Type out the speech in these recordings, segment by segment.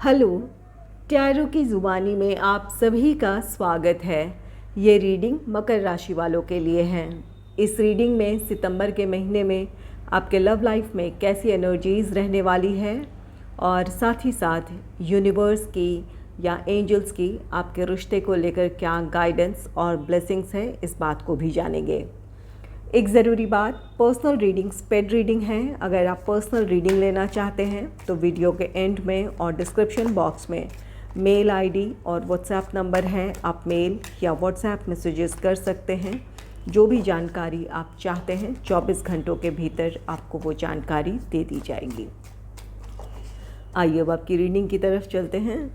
Hello, tarot की ज़ुबानी में आप सभी का स्वागत है। ये रीडिंग मकर राशि वालों के लिए है। इस रीडिंग में सितंबर के महीने में आपके लव लाइफ में कैसी एनर्जीज़ रहने वाली है और साथ ही साथ यूनिवर्स की या एंजल्स की आपके रिश्ते को लेकर क्या गाइडेंस और ब्लेसिंग्स है, इस बात को भी जानेंगे। एक ज़रूरी बात, पर्सनल रीडिंग्स पेड रीडिंग है। अगर आप पर्सनल रीडिंग लेना चाहते हैं तो वीडियो के एंड में और डिस्क्रिप्शन बॉक्स में मेल आईडी और व्हाट्सएप नंबर है, आप मेल या व्हाट्सएप मैसेजेस कर सकते हैं। जो भी जानकारी आप चाहते हैं 24 घंटों के भीतर आपको वो जानकारी दे दी जाएगी। आइए अब आपकी रीडिंग की तरफ चलते हैं।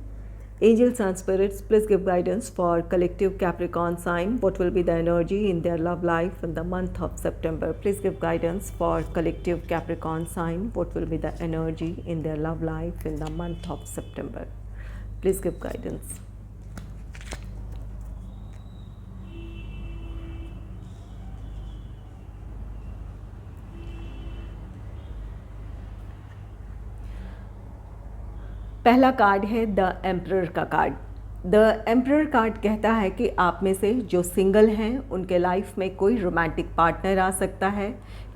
Angels and spirits, please give guidance for collective Capricorn sign. What will be the energy in their love life in the month of September? Please give guidance for collective Capricorn sign. What will be the energy in their love life in the month of September? Please give guidance. पहला card है the emperor का card. The emperor card कहता है कि आप में से जो सिंगल हैं उनके लाइफ में कोई रोमांटिक पार्टनर आ सकता है।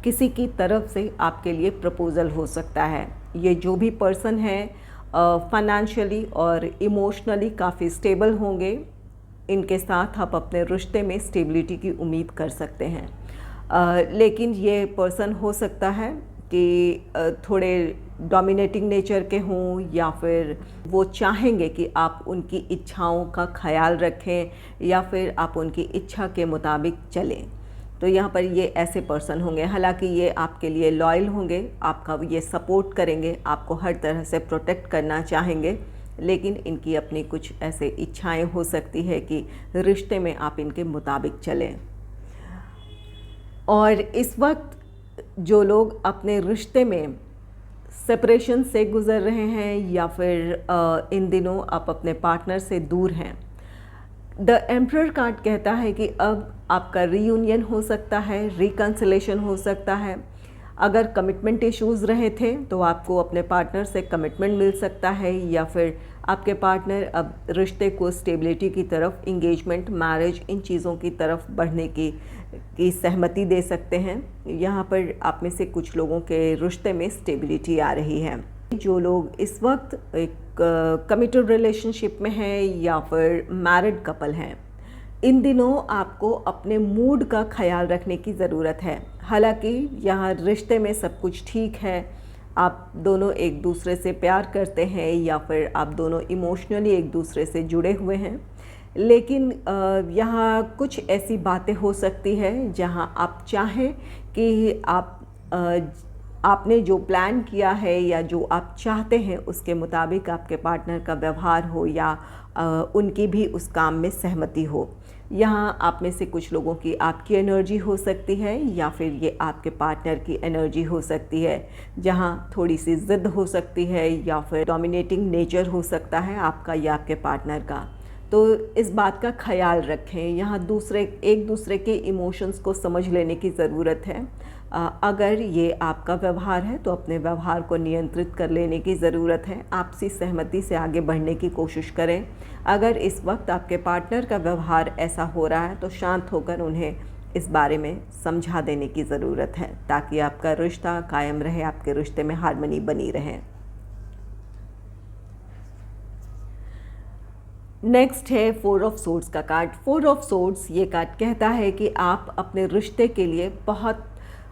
किसी की तरफ से आपके लिए प्रपोज़ल हो सकता है। ये जो भी पर्सन है फाइनेंशियली और इमोशनली काफ़ी स्टेबल होंगे। इनके साथ आप अपने रिश्ते में स्टेबिलिटी की उम्मीद कर सकते हैं। लेकिन ये पर्सन हो सकता है कि थोड़े डोमिनेटिंग नेचर के हों या फिर वो चाहेंगे कि आप उनकी इच्छाओं का ख्याल रखें या फिर आप उनकी इच्छा के मुताबिक चलें। तो यहाँ पर ये ऐसे पर्सन होंगे। हालांकि ये आपके लिए लॉयल होंगे, आपका ये सपोर्ट करेंगे, आपको हर तरह से प्रोटेक्ट करना चाहेंगे, लेकिन इनकी अपनी कुछ ऐसे इच्छाएं हो सकती है कि रिश्ते में आप इनके मुताबिक चलें। और इस वक्त जो लोग अपने रिश्ते में सेपरेशन से गुज़र रहे हैं या फिर इन दिनों आप अपने पार्टनर से दूर हैं, द एम्परर कार्ड कहता है कि अब आपका रीयूनियन हो सकता है, रिकन्सिलेशन हो सकता है। अगर कमिटमेंट इश्यूज़ रहे थे तो आपको अपने पार्टनर से कमिटमेंट मिल सकता है या फिर आपके पार्टनर अब रिश्ते को स्टेबिलिटी की तरफ, इंगेजमेंट, मैरिज, इन चीज़ों की तरफ बढ़ने की सहमति दे सकते हैं। यहाँ पर आप में से कुछ लोगों के रिश्ते में स्टेबिलिटी आ रही है। जो लोग इस वक्त एक कमिटेड रिलेशनशिप में हैं या फिर मैरिड कपल हैं, इन दिनों आपको अपने मूड का ख्याल रखने की ज़रूरत है। हालांकि यहाँ रिश्ते में सब कुछ ठीक है, आप दोनों एक दूसरे से प्यार करते हैं या फिर आप दोनों इमोशनली एक दूसरे से जुड़े हुए हैं, लेकिन यहाँ कुछ ऐसी बातें हो सकती है जहाँ आप चाहें कि आपने जो प्लान किया है या जो आप चाहते हैं उसके मुताबिक आपके पार्टनर का व्यवहार हो या उनकी भी उस काम में सहमति हो। यहाँ आप में से कुछ लोगों की आपकी एनर्जी हो सकती है या फिर ये आपके पार्टनर की एनर्जी हो सकती है, जहाँ थोड़ी सी ज़िद हो सकती है या फिर डोमिनेटिंग नेचर हो सकता है आपका या आपके पार्टनर का। तो इस बात का ख्याल रखें। यहाँ एक दूसरे के इमोशंस को समझ लेने की ज़रूरत है। अगर ये आपका व्यवहार है तो अपने व्यवहार को नियंत्रित कर लेने की ज़रूरत है। आपसी सहमति से आगे बढ़ने की कोशिश करें। अगर इस वक्त आपके पार्टनर का व्यवहार ऐसा हो रहा है तो शांत होकर उन्हें इस बारे में समझा देने की ज़रूरत है ताकि आपका रिश्ता कायम रहे, आपके रिश्ते में हार्मनी बनी रहे। नेक्स्ट है 4 ऑफ सोर्ड्स का कार्ड। 4 ऑफ सोर्ड्स ये कार्ड कहता है कि आप अपने रिश्ते के लिए बहुत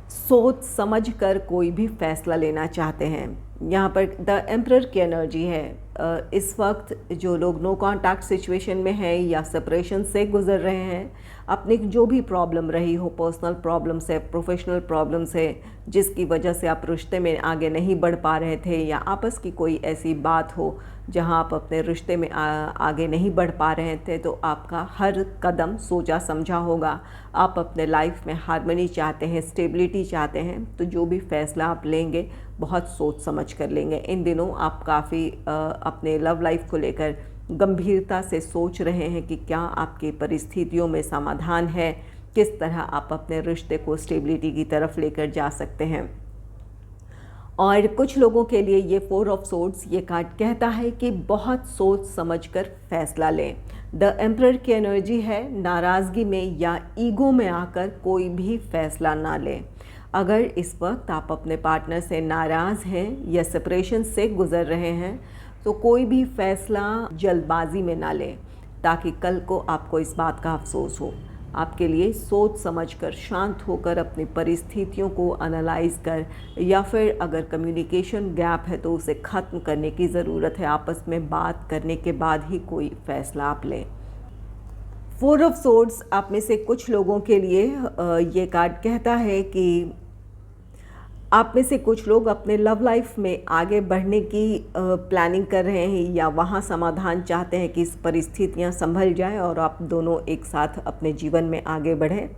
सोच समझ कर कोई भी फैसला लेना चाहते हैं। यहाँ पर द एम्परर की एनर्जी है। इस वक्त जो लोग नो कॉन्टैक्ट सिचुएशन में हैं या सेपरेशन से गुज़र रहे हैं, अपनी जो भी प्रॉब्लम रही हो, पर्सनल प्रॉब्लम से, प्रोफेशनल प्रॉब्लम से, जिसकी वजह से आप रिश्ते में आगे नहीं बढ़ पा रहे थे या आपस की कोई ऐसी बात हो जहां आप अपने रिश्ते में आगे नहीं बढ़ पा रहे थे, तो आपका हर कदम सोचा समझा होगा। आप अपने लाइफ में हार्मनी चाहते हैं, स्टेबिलिटी चाहते हैं, तो जो भी फैसला आप लेंगे बहुत सोच समझ कर लेंगे। इन दिनों आप काफ़ी अपने लव लाइफ को लेकर गंभीरता से सोच रहे हैं कि क्या आपकी परिस्थितियों में समाधान है, किस तरह आप अपने रिश्ते को स्टेबिलिटी की तरफ लेकर जा सकते हैं। और कुछ लोगों के लिए ये 4 ऑफ सोर्ड्स ये कार्ड कहता है कि बहुत सोच समझकर फैसला लें। द एम्परर की एनर्जी है नाराज़गी में या ईगो में आकर कोई भी फैसला ना लें। अगर इस वक्त आप अपने पार्टनर से नाराज़ हैं या सेपरेशन से गुज़र रहे हैं तो कोई भी फैसला जल्दबाजी में ना लें, ताकि कल को आपको इस बात का अफसोस हो। आपके लिए सोच समझकर, शांत होकर अपनी परिस्थितियों को एनालाइज कर, या फिर अगर कम्युनिकेशन गैप है तो उसे ख़त्म करने की ज़रूरत है। आपस में बात करने के बाद ही कोई फ़ैसला आप लें। 4 ऑफ सोर्ड्स आप में से कुछ लोगों के लिए ये कार्ड कहता है कि आप में से कुछ लोग अपने लव लाइफ में आगे बढ़ने की प्लानिंग कर रहे हैं या वहाँ समाधान चाहते हैं कि इस परिस्थितियाँ संभल जाए और आप दोनों एक साथ अपने जीवन में आगे बढ़ें।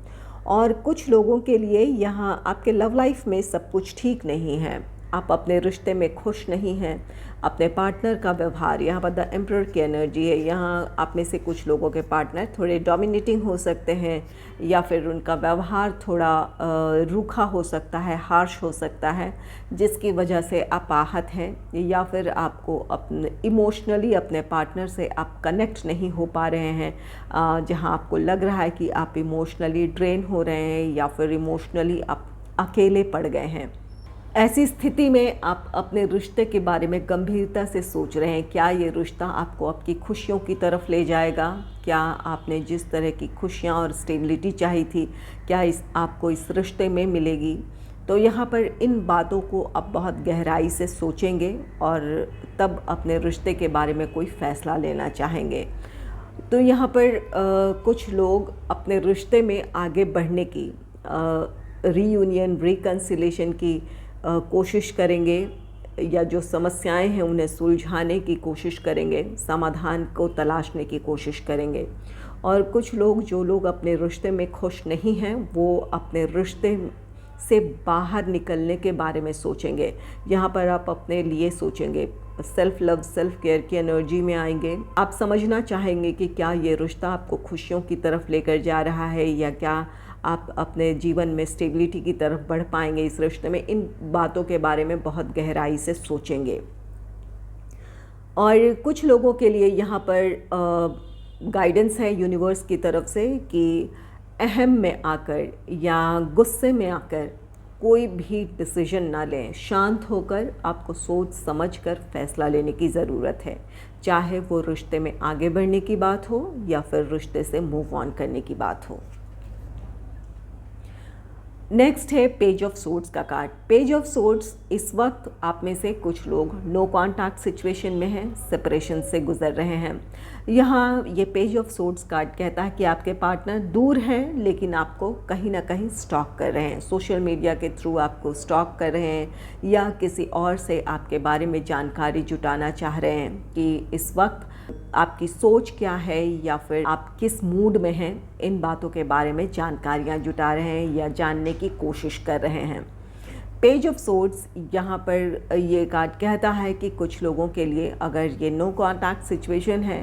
और कुछ लोगों के लिए यहाँ आपके लव लाइफ में सब कुछ ठीक नहीं है, आप अपने रिश्ते में खुश नहीं हैं। अपने पार्टनर का व्यवहार, यहाँ पर द एम्परर की एनर्जी है, यहाँ आप में से कुछ लोगों के पार्टनर थोड़े डोमिनेटिंग हो सकते हैं या फिर उनका व्यवहार थोड़ा रूखा हो सकता है, हार्श हो सकता है, जिसकी वजह से आप आहत हैं, या फिर आपको अपने इमोशनली अपने पार्टनर से आप कनेक्ट नहीं हो पा रहे हैं, जहाँ आपको लग रहा है कि आप इमोशनली ड्रेन हो रहे हैं या फिर इमोशनली आप अकेले पड़ गए हैं। ऐसी स्थिति में आप अपने रिश्ते के बारे में गंभीरता से सोच रहे हैं। क्या ये रिश्ता आपको आपकी खुशियों की तरफ ले जाएगा? क्या आपने जिस तरह की खुशियाँ और स्टेबिलिटी चाही थी, क्या आपको इस रिश्ते में मिलेगी? तो यहाँ पर इन बातों को आप बहुत गहराई से सोचेंगे और तब अपने रिश्ते के बारे में कोई फ़ैसला लेना चाहेंगे। तो यहाँ पर कुछ लोग अपने रिश्ते में आगे बढ़ने की, रीयूनियन, रिकन्सिलेशन की कोशिश करेंगे, या जो समस्याएं हैं उन्हें सुलझाने की कोशिश करेंगे, समाधान को तलाशने की कोशिश करेंगे। और कुछ लोग, जो लोग अपने रिश्ते में खुश नहीं हैं, वो अपने रिश्ते से बाहर निकलने के बारे में सोचेंगे। यहाँ पर आप अपने लिए सोचेंगे, सेल्फ लव, सेल्फ केयर की एनर्जी में आएंगे। आप समझना चाहेंगे कि क्या ये रिश्ता आपको खुशियों की तरफ लेकर जा रहा है, या क्या आप अपने जीवन में स्टेबिलिटी की तरफ बढ़ पाएंगे इस रिश्ते में। इन बातों के बारे में बहुत गहराई से सोचेंगे। और कुछ लोगों के लिए यहाँ पर गाइडेंस है यूनिवर्स की तरफ से कि अहम में आकर या गुस्से में आकर कोई भी डिसीजन ना लें। शांत होकर आपको सोच समझकर फैसला लेने की ज़रूरत है, चाहे वो रिश्ते में आगे बढ़ने की बात हो या फिर रिश्ते से मूव ऑन करने की बात हो। नेक्स्ट है पेज ऑफ सोर्ड्स का कार्ड। पेज ऑफ सोर्ड्स, इस वक्त आप में से कुछ लोग नो कॉन्टैक्ट सिचुएशन में हैं, सेपरेशन से गुजर रहे हैं। यहाँ ये पेज ऑफ सोर्ड्स कार्ड कहता है कि आपके पार्टनर दूर हैं लेकिन आपको कहीं ना कहीं स्टॉक कर रहे हैं, सोशल मीडिया के थ्रू आपको स्टॉक कर रहे हैं, या किसी और से आपके बारे में जानकारी जुटाना चाह रहे हैं कि इस वक्त आपकी सोच क्या है या फिर आप किस मूड में हैं। इन बातों के बारे में जानकारियाँ जुटा रहे हैं या जानने की कोशिश कर रहे हैं। पेज ऑफ सोर्ड्स, यहाँ पर ये कार्ड कहता है कि कुछ लोगों के लिए अगर ये नो कॉन्टैक्ट सिचुएशन है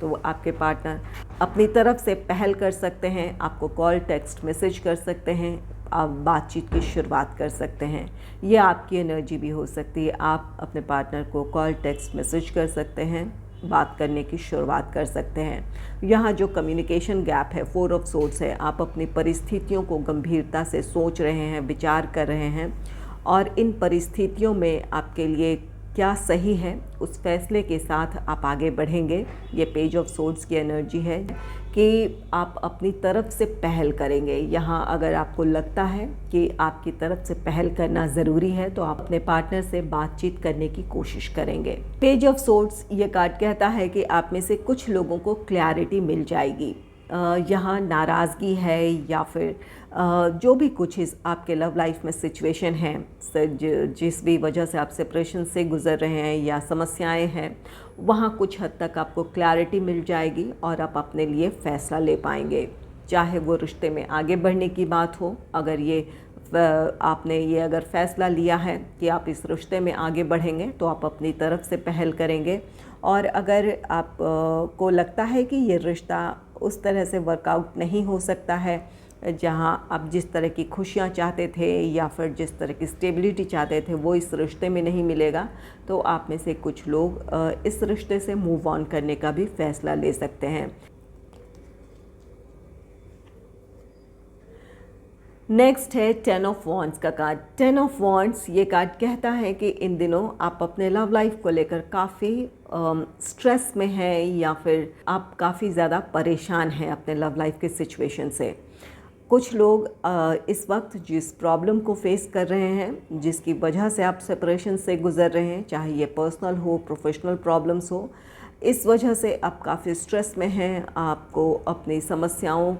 तो आपके पार्टनर अपनी तरफ से पहल कर सकते हैं, आपको कॉल, टेक्स्ट, मैसेज कर सकते हैं, आप बातचीत की शुरुआत कर सकते हैं। ये आपकी एनर्जी भी हो सकती है। आप अपने पार्टनर को कॉल, टेक्स्ट, मैसेज कर सकते हैं, बात करने की शुरुआत कर सकते हैं। यहाँ जो कम्युनिकेशन गैप है, 4 ऑफ सोर्ड्स है, आप अपनी परिस्थितियों को गंभीरता से सोच रहे हैं, विचार कर रहे हैं और इन परिस्थितियों में आपके लिए क्या सही है उस फैसले के साथ आप आगे बढ़ेंगे। ये पेज ऑफ सोर्ड्स की एनर्जी है कि आप अपनी तरफ से पहल करेंगे। यहाँ अगर आपको लगता है कि आपकी तरफ से पहल करना ज़रूरी है तो आप अपने पार्टनर से बातचीत करने की कोशिश करेंगे। पेज ऑफ सोर्ड्स ये कार्ड कहता है कि आप में से कुछ लोगों को क्लैरिटी मिल जाएगी। यहाँ नाराज़गी है या फिर जो भी कुछ इस आपके लव लाइफ में सिचुएशन है, जिस भी वजह से आप सेपरेशन से गुज़र रहे हैं या समस्याएं हैं, वहाँ कुछ हद तक आपको क्लैरिटी मिल जाएगी और आप अपने लिए फ़ैसला ले पाएंगे। चाहे वो रिश्ते में आगे बढ़ने की बात हो, अगर ये आपने ये अगर फ़ैसला लिया है कि आप इस रिश्ते में आगे बढ़ेंगे तो आप अपनी तरफ से पहल करेंगे। और अगर आप को लगता है कि ये रिश्ता उस तरह से वर्कआउट नहीं हो सकता है जहां आप जिस तरह की खुशियां चाहते थे या फिर जिस तरह की स्टेबिलिटी चाहते थे वो इस रिश्ते में नहीं मिलेगा, तो आप में से कुछ लोग इस रिश्ते से मूव ऑन करने का भी फ़ैसला ले सकते हैं। नेक्स्ट है 10 ऑफ वॉन्ड्स का कार्ड। 10 ऑफ वॉन्ड्स ये कार्ड कहता है कि इन दिनों आप अपने लव लाइफ को लेकर काफ़ी स्ट्रेस में हैं या फिर आप काफ़ी ज़्यादा परेशान हैं अपने लव लाइफ के सिचुएशन से। कुछ लोग इस वक्त जिस प्रॉब्लम को फेस कर रहे हैं, जिसकी वजह से आप सेपरेशन से गुज़र रहे हैं, चाहे ये पर्सनल हो, प्रोफेशनल प्रॉब्लम्स हो, इस वजह से आप काफ़ी स्ट्रेस में हैं। आपको अपनी समस्याओं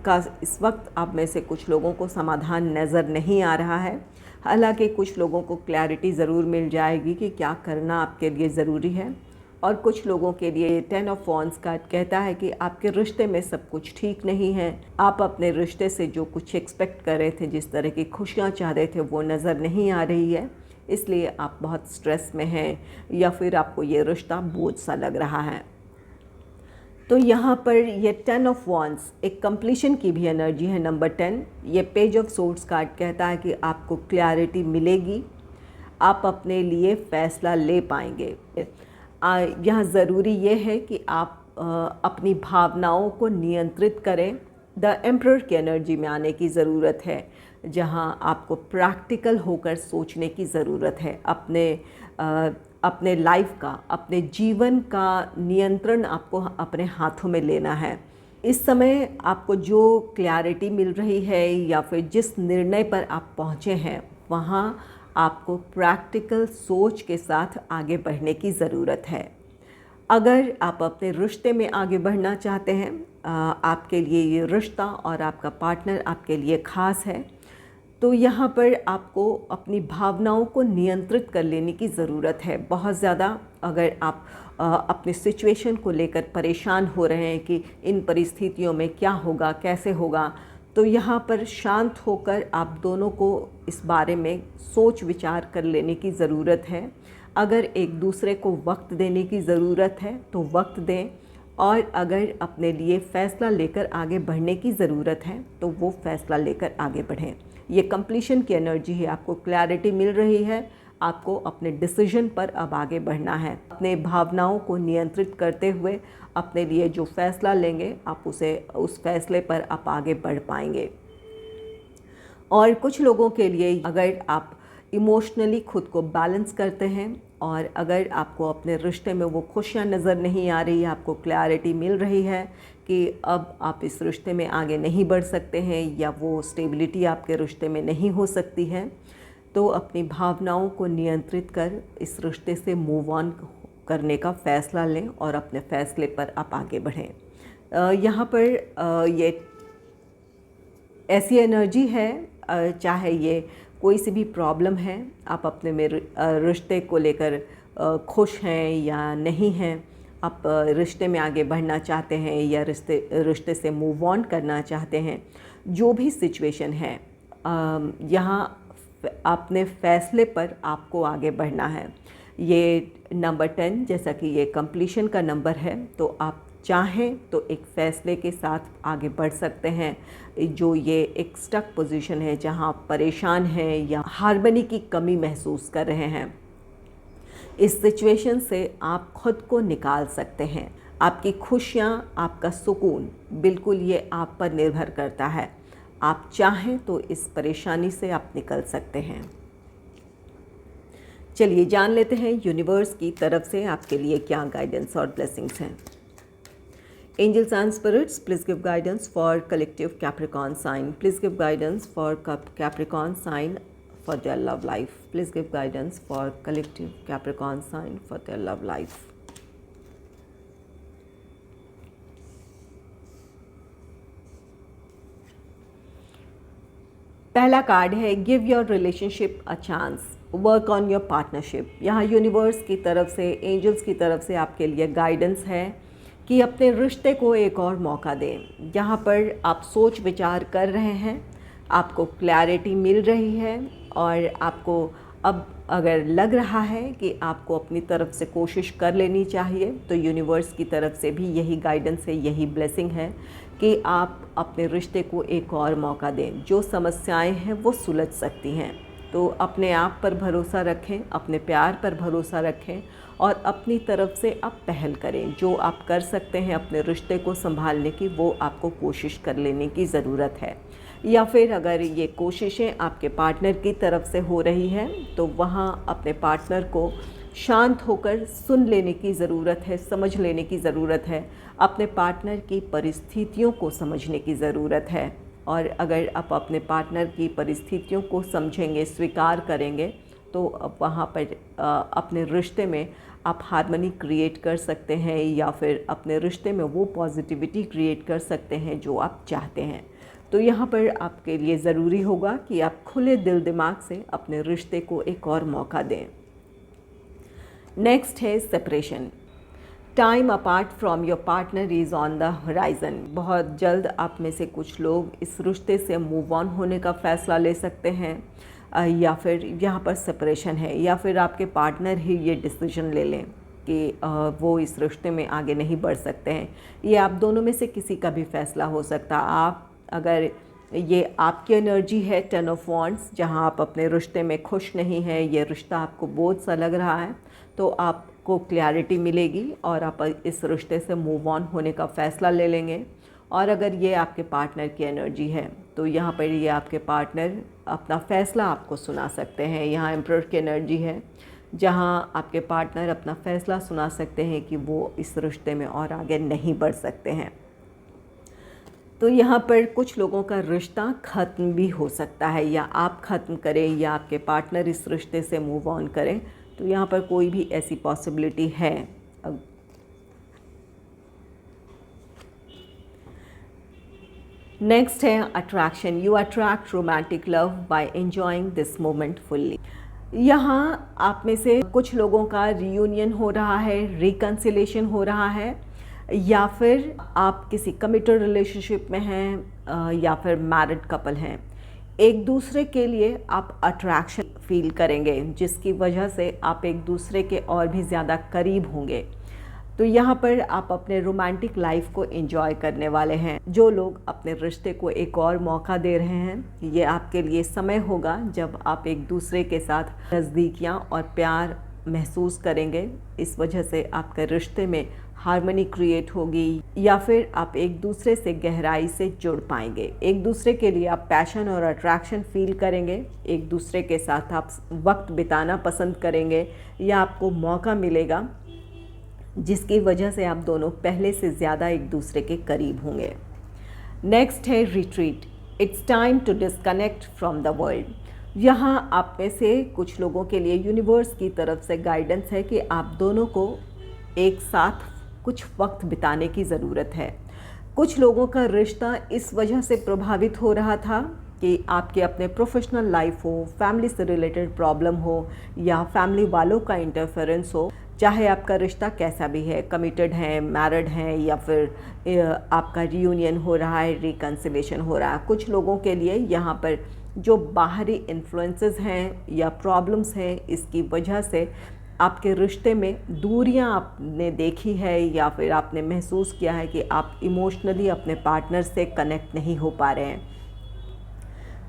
का इस वक्त आप में से कुछ लोगों को समाधान नज़र नहीं आ रहा है। हालांकि कुछ लोगों को क्लैरिटी ज़रूर मिल जाएगी कि क्या करना आपके लिए ज़रूरी है, और कुछ लोगों के लिए 10 ऑफ वॉन्ड्स कार्ड कहता है कि आपके रिश्ते में सब कुछ ठीक नहीं है। आप अपने रिश्ते से जो कुछ एक्सपेक्ट कर रहे थे, जिस तरह की खुशियाँ चाह रहे थे, वो नज़र नहीं आ रही है, इसलिए आप बहुत स्ट्रेस में हैं या फिर आपको ये रिश्ता बोझ सा लग रहा है। तो यहाँ पर ये 10 ऑफ वॉन्ड्स एक कंप्लीशन की भी एनर्जी है। नंबर 10 ये पेज ऑफ सोर्ड्स कार्ड कहता है कि आपको क्लैरिटी मिलेगी, आप अपने लिए फ़ैसला ले पाएंगे। यहाँ ज़रूरी ये है कि आप अपनी भावनाओं को नियंत्रित करें। द एम्परर की एनर्जी में आने की ज़रूरत है, जहाँ आपको प्रैक्टिकल होकर सोचने की ज़रूरत है। अपने लाइफ का, अपने जीवन का नियंत्रण आपको अपने हाथों में लेना है। इस समय आपको जो क्लैरिटी मिल रही है या फिर जिस निर्णय पर आप पहुँचे हैं, वहाँ आपको प्रैक्टिकल सोच के साथ आगे बढ़ने की ज़रूरत है। अगर आप अपने रिश्ते में आगे बढ़ना चाहते हैं, आपके लिए ये रिश्ता और आपका पार्टनर आपके लिए ख़ास है, तो यहाँ पर आपको अपनी भावनाओं को नियंत्रित कर लेने की ज़रूरत है। बहुत ज़्यादा अगर आप अपने सिचुएशन को लेकर परेशान हो रहे हैं कि इन परिस्थितियों में क्या होगा, कैसे होगा, तो यहाँ पर शांत होकर आप दोनों को इस बारे में सोच विचार कर लेने की ज़रूरत है। अगर एक दूसरे को वक्त देने की ज़रूरत है तो वक्त दें, और अगर अपने लिए फ़ैसला लेकर आगे बढ़ने की ज़रूरत है तो वो फ़ैसला लेकर आगे बढ़ें। ये कंप्लीशन की एनर्जी है, आपको क्लैरिटी मिल रही है, आपको अपने डिसीजन पर अब आगे बढ़ना है। अपने भावनाओं को नियंत्रित करते हुए अपने लिए जो फ़ैसला लेंगे, आप उस फैसले पर आप आगे बढ़ पाएंगे। और कुछ लोगों के लिए अगर आप इमोशनली खुद को बैलेंस करते हैं और अगर आपको अपने रिश्ते में वो खुशियाँ नज़र नहीं आ रही है, आपको क्लैरिटी मिल रही है कि अब आप इस रिश्ते में आगे नहीं बढ़ सकते हैं या वो स्टेबिलिटी आपके रिश्ते में नहीं हो सकती है, तो अपनी भावनाओं को नियंत्रित कर इस रिश्ते से मूव ऑन करने का फ़ैसला लें और अपने फ़ैसले पर आप आगे बढ़ें। यहाँ पर ये ऐसी एनर्जी है, चाहे ये कोई सी भी प्रॉब्लम है, आप अपने में रिश्ते को लेकर खुश हैं या नहीं हैं, आप रिश्ते में आगे बढ़ना चाहते हैं या रिश्ते से मूव ऑन करना चाहते हैं, जो भी सिचुएशन है, यहाँ अपने फ़ैसले पर आपको आगे बढ़ना है। ये नंबर 10 जैसा कि ये कंप्लीशन का नंबर है, तो आप चाहें तो एक फ़ैसले के साथ आगे बढ़ सकते हैं। जो ये एक स्टक पोजीशन है, जहां आप परेशान हैं या हार्मनी की कमी महसूस कर रहे हैं, इस सिचुएशन से आप खुद को निकाल सकते हैं। आपकी खुशियाँ, आपका सुकून, बिल्कुल ये आप पर निर्भर करता है। आप चाहें तो इस परेशानी से आप निकल सकते हैं। चलिए जान लेते हैं यूनिवर्स की तरफ से आपके लिए क्या गाइडेंस और ब्लेसिंग्स हैं। Angels and spirits, please give guidance for collective Capricorn sign. Please give guidance for Capricorn sign for their love life. Please give guidance for collective Capricorn sign for their love life. पहला card है give your relationship a chance, work on your partnership. यहाँ universe की तरफ से, angels की तरफ से आपके लिए गाइडेंस है कि अपने रिश्ते को एक और मौका दें। यहाँ पर आप सोच विचार कर रहे हैं, आपको क्लैरिटी मिल रही है और आपको अब अगर लग रहा है कि आपको अपनी तरफ से कोशिश कर लेनी चाहिए, तो यूनिवर्स की तरफ से भी यही गाइडेंस है, यही ब्लेसिंग है कि आप अपने रिश्ते को एक और मौका दें। जो समस्याएं हैं वो सुलझ सकती हैं। तो अपने आप पर भरोसा रखें, अपने प्यार पर भरोसा रखें और अपनी तरफ से आप पहल करें। जो आप कर सकते हैं अपने रिश्ते को संभालने की, वो आपको कोशिश कर लेने की ज़रूरत है। या फिर अगर ये कोशिशें आपके पार्टनर की तरफ से हो रही हैं तो वहाँ अपने पार्टनर को शांत होकर सुन लेने की ज़रूरत है, समझ लेने की ज़रूरत है, अपने पार्टनर की परिस्थितियों को समझने की ज़रूरत है। और अगर आप अपने पार्टनर की परिस्थितियों को समझेंगे, स्वीकार करेंगे, तो वहाँ पर अपने रिश्ते में आप हार्मनी क्रिएट कर सकते हैं या फिर अपने रिश्ते में वो पॉजिटिविटी क्रिएट कर सकते हैं जो आप चाहते हैं। तो यहाँ पर आपके लिए ज़रूरी होगा कि आप खुले दिल दिमाग से अपने रिश्ते को एक और मौका दें। नेक्स्ट है separation. Time apart from your partner is on the horizon. बहुत जल्द आप में से कुछ लोग इस रिश्ते से मूव ऑन होने का फ़ैसला ले सकते हैं, या फिर यहाँ पर सेपरेशन है, या फिर आपके पार्टनर ही ये डिसीजन ले लें कि वो इस रिश्ते में आगे नहीं बढ़ सकते हैं। ये आप दोनों में से किसी का भी फ़ैसला हो सकता है। आप अगर ये आपकी एनर्जी है 10 ऑफ वॉन्ड्स, जहाँ आप अपने रिश्ते में खुश नहीं हैं, ये रिश्ता आपको बोझ सा लग रहा है, तो आपको क्लैरिटी मिलेगी और आप इस रिश्ते से मूव ऑन होने का फ़ैसला ले लेंगे। और अगर ये आपके पार्टनर की एनर्जी है तो यहाँ पर ये आपके पार्टनर अपना फ़ैसला आपको सुना सकते हैं। यहाँ एम्परर की एनर्जी है, जहाँ आपके पार्टनर अपना फ़ैसला सुना सकते हैं कि वो इस रिश्ते में और आगे नहीं बढ़ सकते हैं। तो यहाँ पर कुछ लोगों का रिश्ता ख़त्म भी हो सकता है, या आप ख़त्म करें या आपके पार्टनर इस रिश्ते से मूव ऑन करें। तो यहाँ पर कोई भी ऐसी पॉसिबिलिटी है। नेक्स्ट है attraction. You attract romantic love by enjoying this moment fully. यहाँ आप में से कुछ लोगों का रियूनियन हो रहा है, रिकन्सिलेशन हो रहा है, या फिर आप किसी कमिटेड रिलेशनशिप में हैं या फिर मैरिड कपल हैं। एक दूसरे के लिए आप अट्रैक्शन फील करेंगे, जिसकी वजह से आप एक दूसरे के और भी ज़्यादा करीब होंगे। तो यहाँ पर आप अपने रोमांटिक लाइफ को एंजॉय करने वाले हैं। जो लोग अपने रिश्ते को एक और मौका दे रहे हैं, ये आपके लिए समय होगा जब आप एक दूसरे के साथ नज़दीकियाँ और प्यार महसूस करेंगे। इस वजह से आपके रिश्ते में हार्मनी क्रिएट होगी, या फिर आप एक दूसरे से गहराई से जुड़ पाएंगे। एक दूसरे के लिए आप पैशन और अट्रैक्शन फील करेंगे। एक दूसरे के साथ आप वक्त बिताना पसंद करेंगे, या आपको मौका मिलेगा जिसकी वजह से आप दोनों पहले से ज़्यादा एक दूसरे के करीब होंगे। नेक्स्ट है retreat. It's time to disconnect from the world. यहाँ आप में से कुछ लोगों के लिए यूनिवर्स की तरफ से गाइडेंस है कि आप दोनों को एक साथ कुछ वक्त बिताने की ज़रूरत है। कुछ लोगों का रिश्ता इस वजह से प्रभावित हो रहा था कि आपके अपने प्रोफेशनल लाइफ हो, फैमिली से रिलेटेड प्रॉब्लम हो, या फैमिली वालों का इंटरफेरेंस हो। चाहे आपका रिश्ता कैसा भी है, कमिटेड है, मैरिड हैं, या फिर आपका रियूनियन हो रहा है, रिकन्सिलेशन हो रहा है। कुछ लोगों के लिए यहाँ पर जो बाहरी इन्फ्लुएंसेस हैं या प्रॉब्लम्स हैं, इसकी वजह से आपके रिश्ते में दूरियां आपने देखी है, या फिर आपने महसूस किया है कि आप इमोशनली अपने पार्टनर से कनेक्ट नहीं हो पा रहे हैं।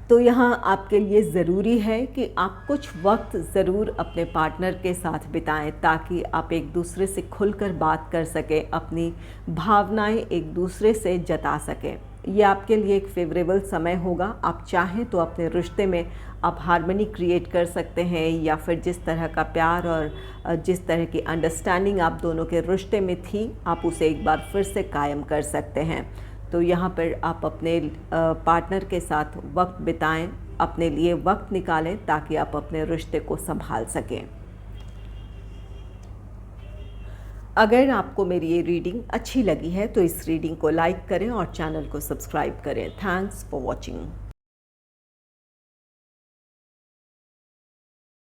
तो यहाँ आपके लिए ज़रूरी है कि आप कुछ वक्त ज़रूर अपने पार्टनर के साथ बिताएं, ताकि आप एक दूसरे से खुलकर बात कर सकें, अपनी भावनाएं एक दूसरे से जता सकें। ये आपके लिए एक फेवरेबल समय होगा। आप चाहें तो अपने रिश्ते में आप हार्मनी क्रिएट कर सकते हैं, या फिर जिस तरह का प्यार और जिस तरह की अंडरस्टैंडिंग आप दोनों के रिश्ते में थी, आप उसे एक बार फिर से कायम कर सकते हैं। तो यहाँ पर आप अपने पार्टनर के साथ वक्त बिताएं, अपने लिए वक्त निकालें, ताकि आप अपने रिश्ते को संभाल सकें। अगर आपको मेरी ये रीडिंग अच्छी लगी है तो इस रीडिंग को लाइक करें और चैनल को सब्सक्राइब करें। Thanks for watching.